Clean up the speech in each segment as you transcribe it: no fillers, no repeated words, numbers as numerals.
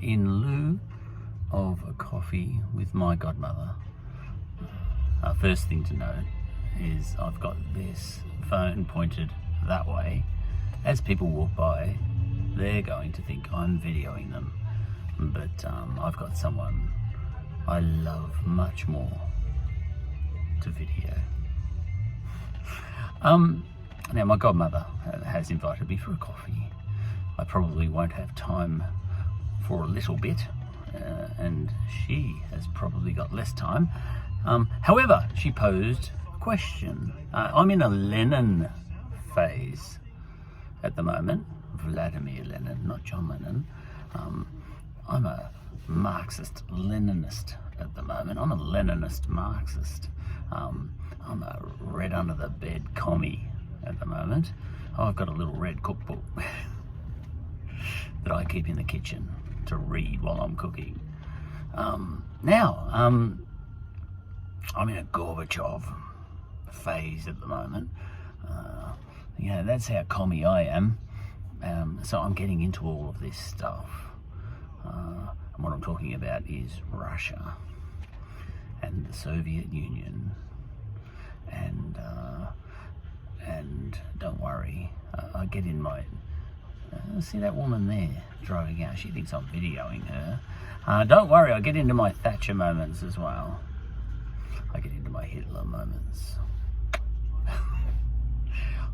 in lieu of a coffee with my godmother. First thing to note is I've got this phone pointed that way. As people walk by, they're going to think I'm videoing them, but I've got someone I love much more to video. Now my godmother has invited me for a coffee. I probably won't have time for a little bit, and she has probably got less time. However, she posed a question. I'm in a Lenin phase at the moment. Vladimir Lenin, not John Lennon. I'm a Marxist-Leninist at the moment. I'm a Leninist Marxist. I'm a red under the bed commie at the moment. I've got a little red cookbook that I keep in the kitchen to read while I'm cooking. Now, I'm in a Gorbachev phase at the moment. That's how commie I am. So I'm getting into all of this stuff. And what I'm talking about is Russia and the Soviet Union. And don't worry, I get in my... see that woman there driving out? She thinks I'm videoing her. Don't worry, I get into my Thatcher moments as well. I get into my Hitler moments.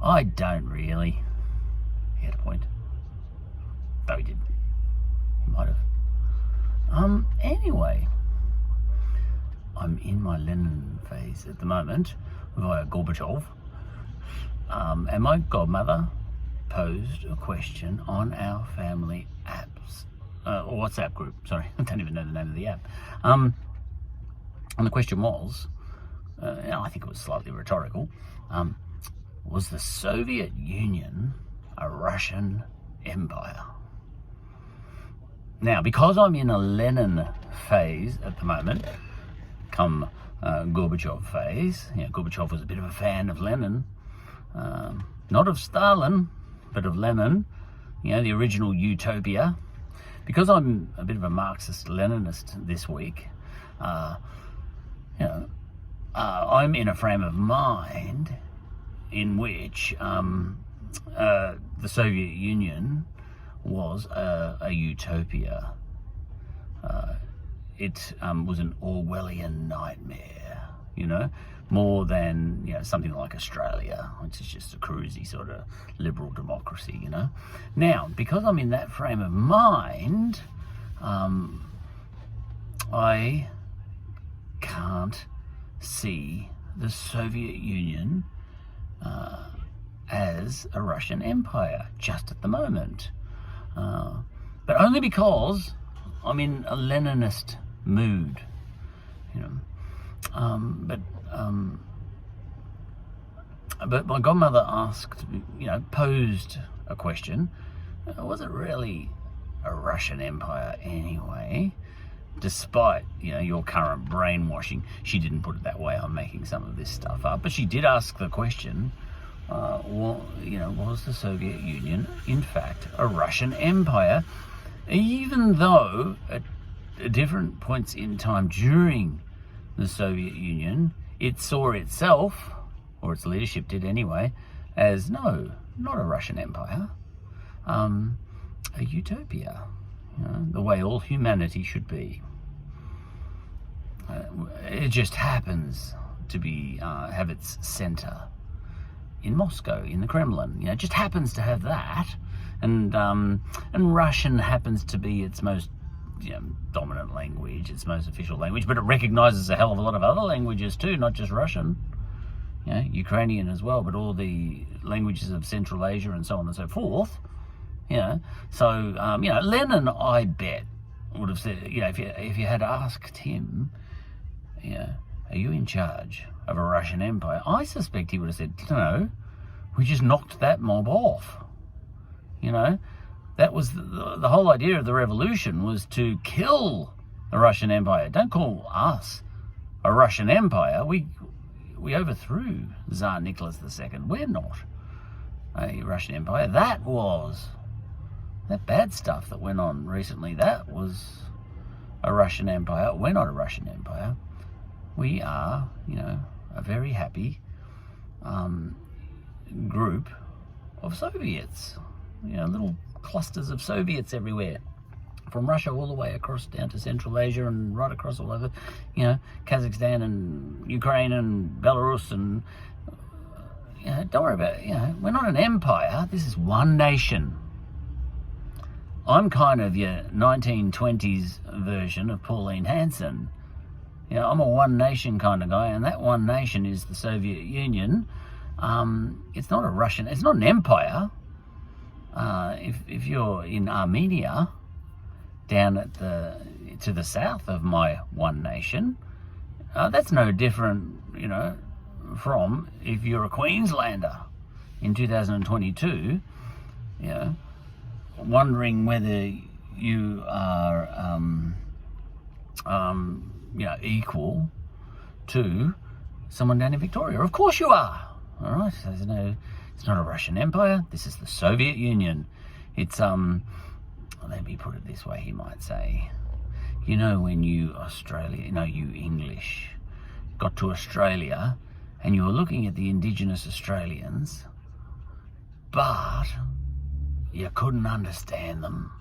I don't really. He had a point. Though he did. He might have. Anyway, I'm in my Lenin phase at the moment via Gorbachev. And my godmother posed a question on our family apps, or WhatsApp group. Sorry, I don't even know the name of the app. And the question was, I think it was slightly rhetorical, was the Soviet Union a Russian empire? Now, because I'm in a Lenin phase at the moment, come Gorbachev phase, Gorbachev was a bit of a fan of Lenin, not of Stalin, but of Lenin, the original utopia. Because I'm a bit of a Marxist-Leninist this week, I'm in a frame of mind in which the Soviet Union was a utopia. It was an Orwellian nightmare, more than something like Australia, which is just a cruisy sort of liberal democracy, Now, because I'm in that frame of mind, I can't see the Soviet Union as a Russian empire just at the moment, but only because I'm in a Leninist mood, but my godmother asked, posed a question: was it really a Russian empire anyway? Despite your current brainwashing. She didn't put it that way. I'm making some of this stuff up, but she did ask the question: was the Soviet Union in fact a Russian empire, even though at different points in time during the Soviet Union it saw itself, or its leadership did anyway, as no, not a Russian empire, a utopia, the way all humanity should be. It just happens to be have its center in Moscow, in the Kremlin. It just happens to have that, and Russian happens to be its most dominant language, its most official language, but it recognizes a hell of a lot of other languages too, not just Russian. Ukrainian as well, but all the languages of Central Asia and so on and so forth. So Lenin, I bet, would have said, if you had asked him, are you in charge of a Russian empire? I suspect he would have said, no, we just knocked that mob off. That was the whole idea of the revolution, was to kill the Russian empire. Don't call us a Russian empire. We overthrew Tsar Nicholas II. We're not a Russian empire. That was That bad stuff that went on recently, that was a Russian Empire. We're not a Russian Empire. We are, a very happy group of Soviets. Little clusters of Soviets everywhere. From Russia all the way across down to Central Asia and right across all over, Kazakhstan and Ukraine and Belarus and, don't worry about it. We're not an empire. This is one nation. I'm kind of your 1920s version of Pauline Hanson. I'm a one nation kind of guy, and that one nation is the Soviet Union. It's not an empire. If you're in Armenia, down to the south of my one nation, that's no different, from if you're a Queenslander in 2022, wondering whether you are, equal to someone down in Victoria. Of course you are. All right. So it's not a Russian Empire. This is the Soviet Union. It's let me put it this way, he might say. When you English got to Australia and you were looking at the Indigenous Australians, but you couldn't understand them,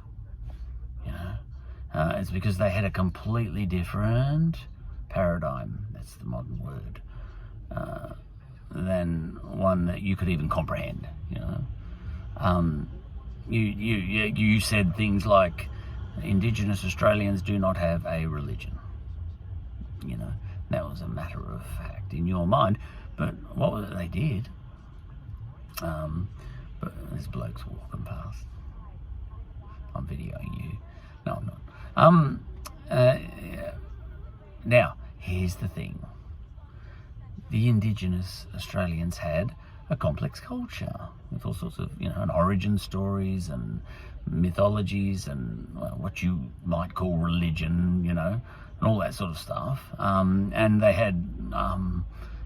it's because they had a completely different paradigm, that's the modern word, than one that you could even comprehend, You said things like Indigenous Australians do not have a religion. That was a matter of fact in your mind. But what was it they did? But there's blokes walking past. I'm videoing you. No, I'm not. Now, here's the thing. The Indigenous Australians had a complex culture with all sorts of, and origin stories and mythologies and what you might call religion, and all that sort of stuff. And they had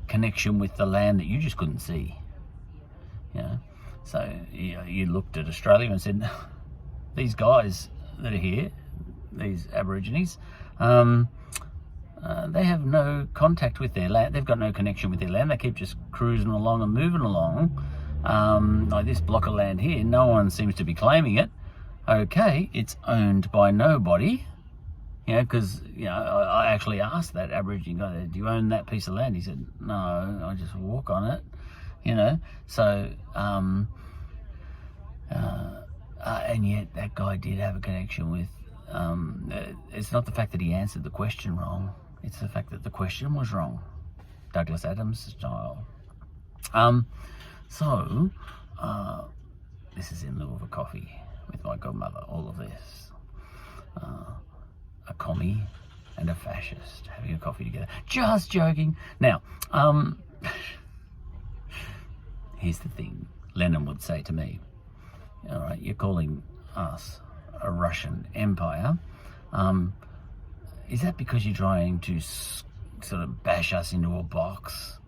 connection with the land that you just couldn't see. So you looked at Australia and said, these guys that are here, these Aborigines, they have no contact with their land. They've got no connection with their land. They keep just cruising along and moving along. Like this block of land here, no one seems to be claiming it. Okay, it's owned by nobody. Because, I actually asked that Aborigine guy, do you own that piece of land? He said, no, I just walk on it. So, and yet that guy did have a connection with, it's not the fact that he answered the question wrong, it's the fact that the question was wrong. Douglas Adams style. So, this is in lieu of a coffee with my godmother, all of this. A commie and a fascist having a coffee together. Just joking. Now, here's the thing. Lenin would say to me, all right, you're calling us a Russian Empire. Is that because you're trying to sort of bash us into a box,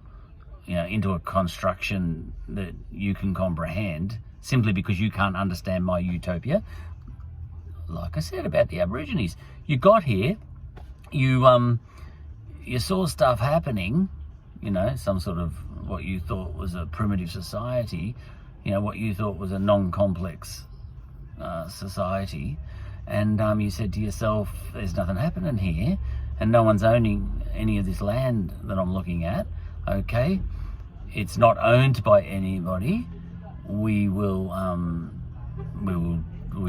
into a construction that you can comprehend simply because you can't understand my utopia? Like I said about the Aborigines, you got here, you saw stuff happening, some sort of what you thought was a primitive society, what you thought was a non-complex society, and you said to yourself, there's nothing happening here, and no one's owning any of this land that I'm looking at. Okay, it's not owned by anybody. We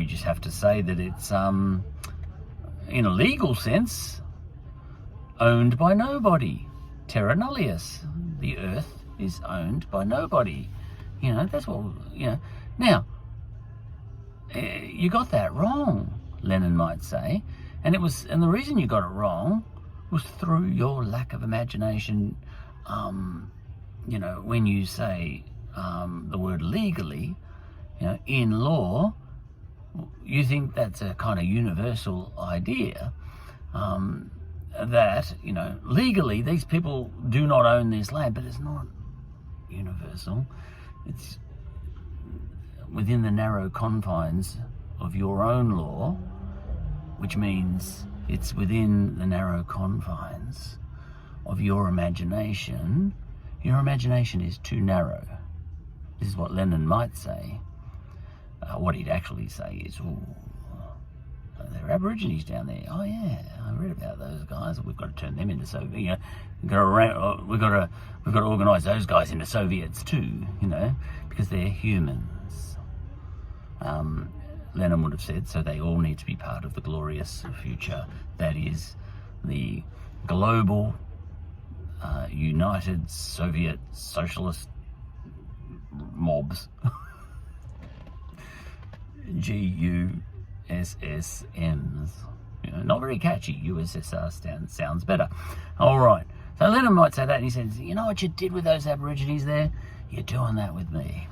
just have to say that it's, in a legal sense, owned by nobody. Terra nullius. The earth is owned by nobody. That's what, Now, you got that wrong, Lenin might say. And the reason you got it wrong was through your lack of imagination. When you say the word legally, in law, you think that's a kind of universal idea, that, legally these people do not own this land, but it's not universal. It's within the narrow confines of your own law, which means it's within the narrow confines of your imagination is too narrow. This is what Lenin might say. What he'd actually say is, "Ooh, there are Aborigines down there. Oh yeah, I read about those guys. We've got to turn them into Soviet. You know, we've got to organise those guys into Soviets too. You know, because they're humans." Lenin would have said, so they all need to be part of the glorious future that is the global, united Soviet socialist mobs. GUSSMs. You know, not very catchy. USSR sounds better. All right. So Lenin might say that, and he says, "You know what you did with those Aborigines there? You're doing that with me."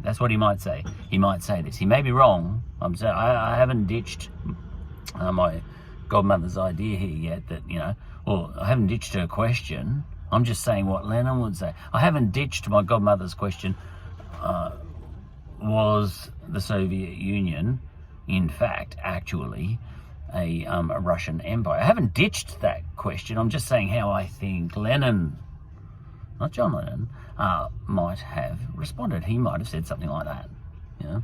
That's what he might say. He might say this. He may be wrong. I haven't ditched my godmother's idea here yet. That, you know, well, I haven't ditched her question. I'm just saying what Lenin would say. I haven't ditched my godmother's question. Was the Soviet Union, in fact, actually a Russian empire? I haven't ditched that question. I'm just saying how I think Lenin, not John Lennon, might have responded. He might have said something like that. You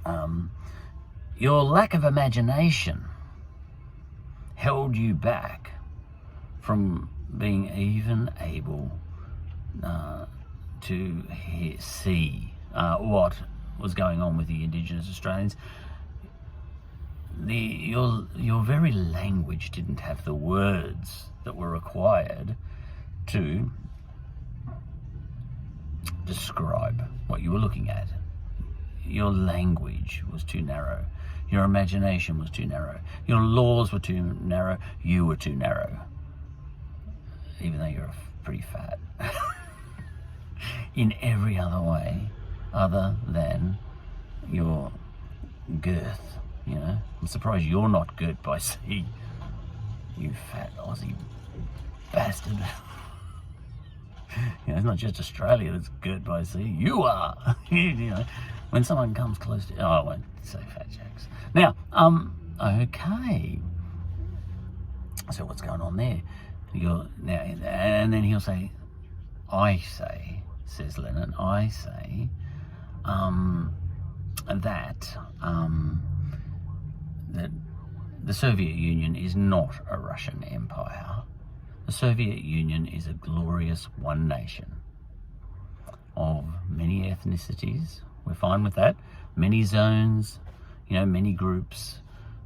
know, your lack of imagination held you back from being even able to see what was going on with the Indigenous Australians. Your very language didn't have the words that were required to describe what you were looking at. Your language was too narrow. Your imagination was too narrow. Your laws were too narrow. You were too narrow. Even though you're pretty fat. In every other way other than your girth, you know. I'm surprised you're not girt by sea, you fat Aussie bastard. You know, it's not just Australia that's girt by sea. You are. You know, when someone comes close to, I won't say fat jacks. Now, okay. So what's going on there? And then he'll say, I say, says Lenin, I say that the Soviet Union is not a Russian empire. The Soviet Union is a glorious one nation of many ethnicities. We're fine with that. Many zones, you know, many groups,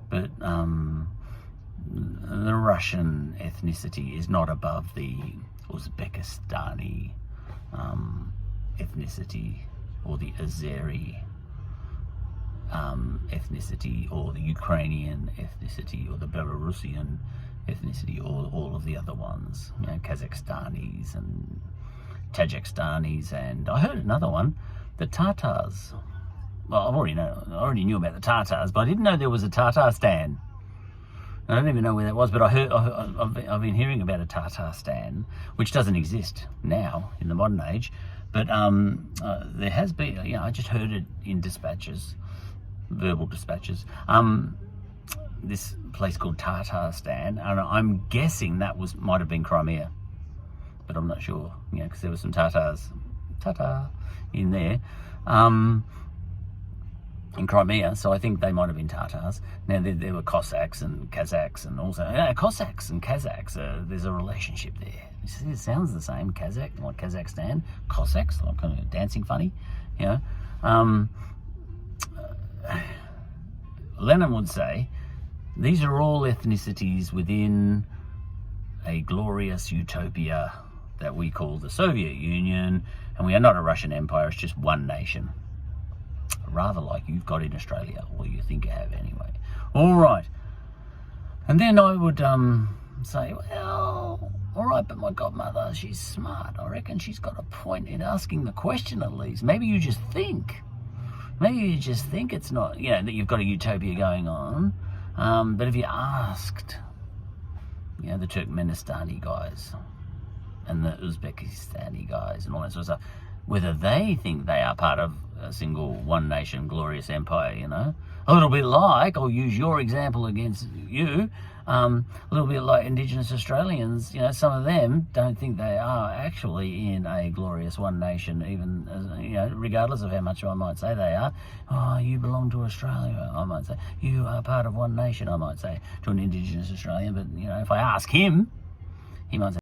but the Russian ethnicity is not above the Uzbekistani ethnicity, or the Azeri ethnicity, or the Ukrainian ethnicity, or the Belarusian ethnicity, or all of the other ones, you know, Kazakhstanis and Tajikistanis, and I heard another one, the Tatars. Well, I already knew about the Tatars, but I didn't know there was a Tatarstan. I don't even know where that was, but I've been hearing about a Tatarstan, which doesn't exist now in the modern age. But there has been, you know, I just heard it in dispatches, verbal dispatches. This place called Tatarstan, and I'm guessing that might have been Crimea, but I'm not sure, you know, because there were some Tatars in there. In Crimea, so I think they might have been Tatars. Now there were Cossacks and Kazakhs, and also Cossacks and Kazakhs. There's a relationship there. It sounds the same. Kazakh, like Kazakhstan. Cossacks, like kind of dancing funny, you know. Lenin would say these are all ethnicities within a glorious utopia that we call the Soviet Union, and we are not a Russian empire. It's just one nation. Rather like you've got in Australia, or you think you have anyway. All right. And then I would say, well, all right, but my godmother, she's smart. I reckon she's got a point in asking the question at least. Maybe you just think. Maybe you just think it's not, you know, that you've got a utopia going on. But if you asked, you know, the Turkmenistani guys and the Uzbekistani guys and all that sort of stuff, whether they think they are part of a single one nation glorious empire, you know. A little bit like, I'll use your example against you, a little bit like Indigenous Australians, you know, some of them don't think they are actually in a glorious one nation, even, you know, regardless of how much I might say they are. Oh, you belong to Australia, I might say. You are part of one nation, I might say, to an Indigenous Australian. But, you know, if I ask him, he might say,